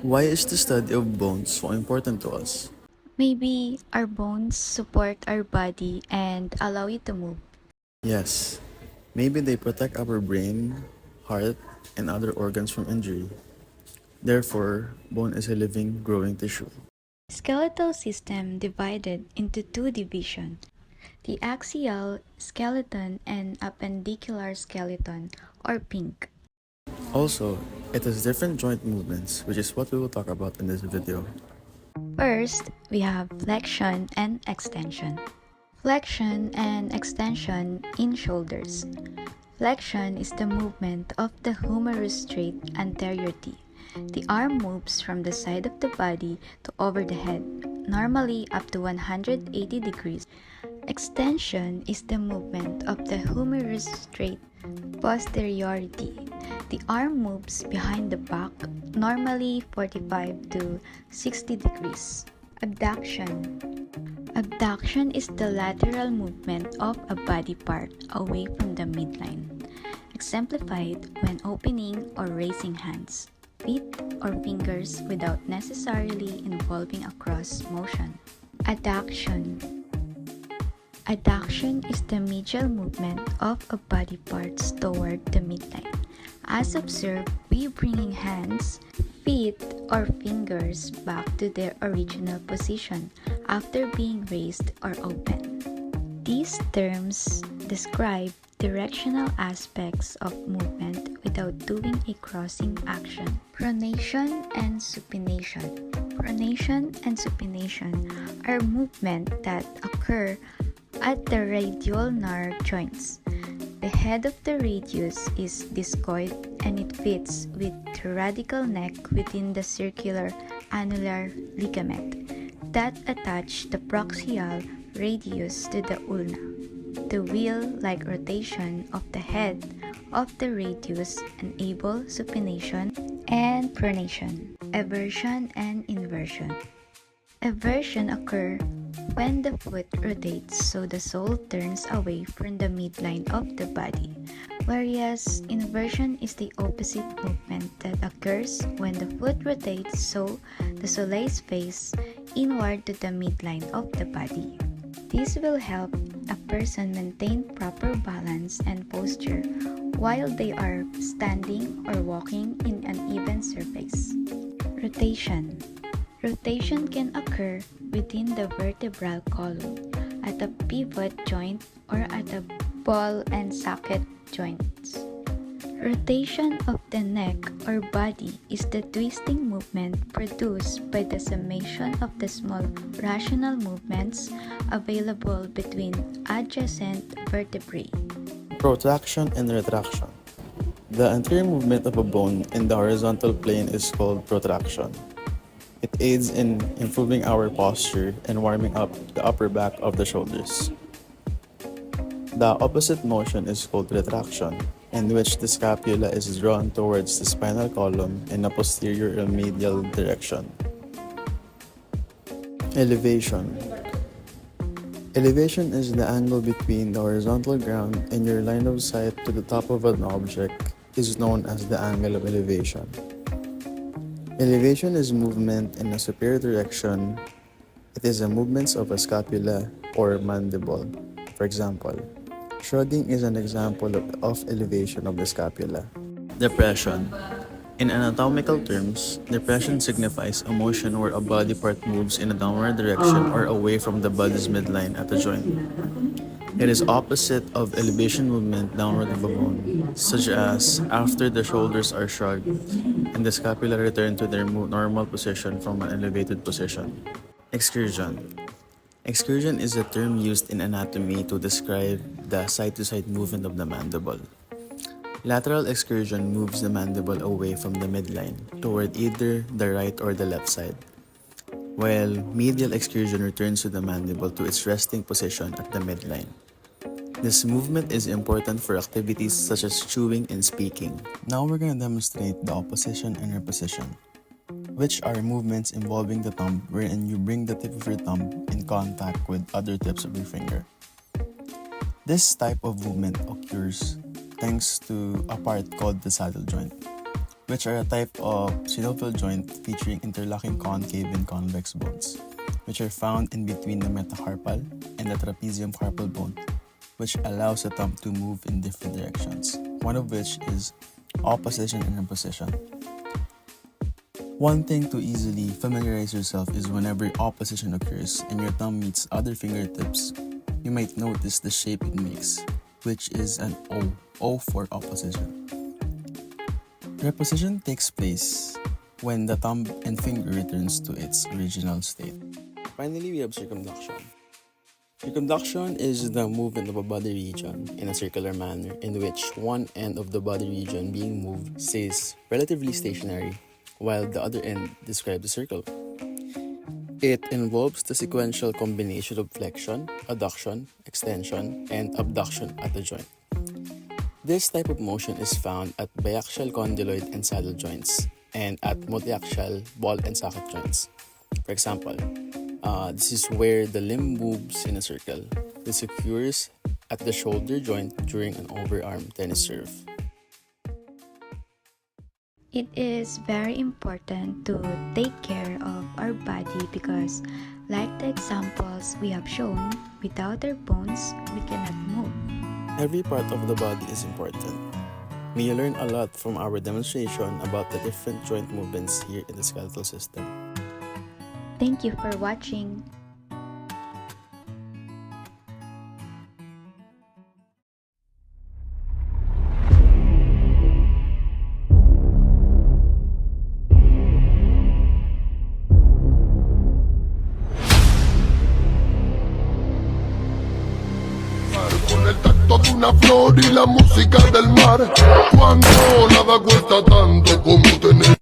Why is the study of bones so important to us? Maybe our bones support our body and allow you to move. Yes, maybe they protect our brain, heart, and other organs from injury. Therefore, bone is a living, growing tissue. Skeletal system divided into two divisions, the axial skeleton and appendicular skeleton, or PINK. Also, it has different joint movements, which is what we will talk about in this video. First, we have flexion and extension. Flexion and extension in shoulders. Flexion is the movement of the humerus straight anteriorly. The arm moves from the side of the body to over the head, normally up to 180 degrees. Extension is the movement of the humerus straight posteriorly. The arm moves behind the back, normally 45 to 60 degrees. Abduction. Abduction is the lateral movement of a body part away from the midline, exemplified when opening or raising hands, feet, or fingers without necessarily involving a cross motion. Adduction. Adduction is the medial movement of a body parts toward the midline, as observed by bringing hands, feet, or fingers back to their original position after being raised or opened. These terms describe directional aspects of movement without doing a crossing action. Pronation and supination. Pronation and supination are movements that occur at the radioulnar joints. The head of the radius is discoid and it fits with the radical neck within the circular annular ligament that attach the proxial radius to the ulna. The wheel-like rotation of the head of the radius enable supination and pronation. Eversion and inversion. Eversion occur when the foot rotates so the sole turns away from the midline of the body, whereas inversion is the opposite movement that occurs when the foot rotates so the soles face inward to the midline of the body. This will help a person maintain proper balance and posture while they are standing or walking in an even surface. Rotation. Rotation can occur within the vertebral column, at a pivot joint, or at the ball and socket joints. Rotation of the neck or body is the twisting movement produced by the summation of the small rational movements available between adjacent vertebrae. Protraction and retraction. The anterior movement of a bone in the horizontal plane is called protraction. It aids in improving our posture and warming up the upper back of the shoulders. The opposite motion is called retraction, in which the scapula is drawn towards the spinal column in a posterior or medial direction. Elevation. Elevation is the angle between the horizontal ground and your line of sight to the top of an object is known as the angle of elevation. Elevation is movement in a superior direction. It is a movement of a scapula or mandible. For example, shrugging is an example of elevation of the scapula. Depression. In anatomical terms, depression signifies a motion where a body part moves in a downward direction or away from the body's midline at a joint. It is opposite of elevation movement downward of a bone, such as after the shoulders are shrugged and the scapula return to their normal position from an elevated position. Excursion. Excursion is a term used in anatomy to describe the side-to-side movement of the mandible. Lateral excursion moves the mandible away from the midline toward either the right or the left side, while medial excursion returns to the mandible to its resting position at the midline. This movement is important for activities such as chewing and speaking. Now we're going to demonstrate the opposition and reposition, which are movements involving the thumb wherein you bring the tip of your thumb in contact with other tips of your finger. This type of movement occurs thanks to a part called the saddle joint, which are a type of synovial joint featuring interlocking concave and convex bones, which are found in between the metacarpal and the trapezium carpal bone, which allows the thumb to move in different directions, one of which is opposition and imposition. One thing to easily familiarize yourself is whenever opposition occurs and your thumb meets other fingertips, you might notice the shape it makes, which is an O for opposition. Reposition takes place when the thumb and finger returns to its original state. Finally, we have circumduction. Circumduction is the movement of a body region in a circular manner in which one end of the body region being moved stays relatively stationary while the other end describes a circle. It involves the sequential combination of flexion, adduction, extension, and abduction at the joint. This type of motion is found at biaxial condyloid and saddle joints and at multiaxial ball and socket joints. For example, this is where the limb moves in a circle. This occurs at the shoulder joint during an overarm tennis serve. It is very important to take care of our body because, like the examples we have shown, without our bones, we cannot move. Every part of the body is important. We learn a lot from our demonstration about the different joint movements here in the skeletal system. Thank you for watching. Con el tacto de una flor y la música del mar, cuando nada cuesta tanto como tener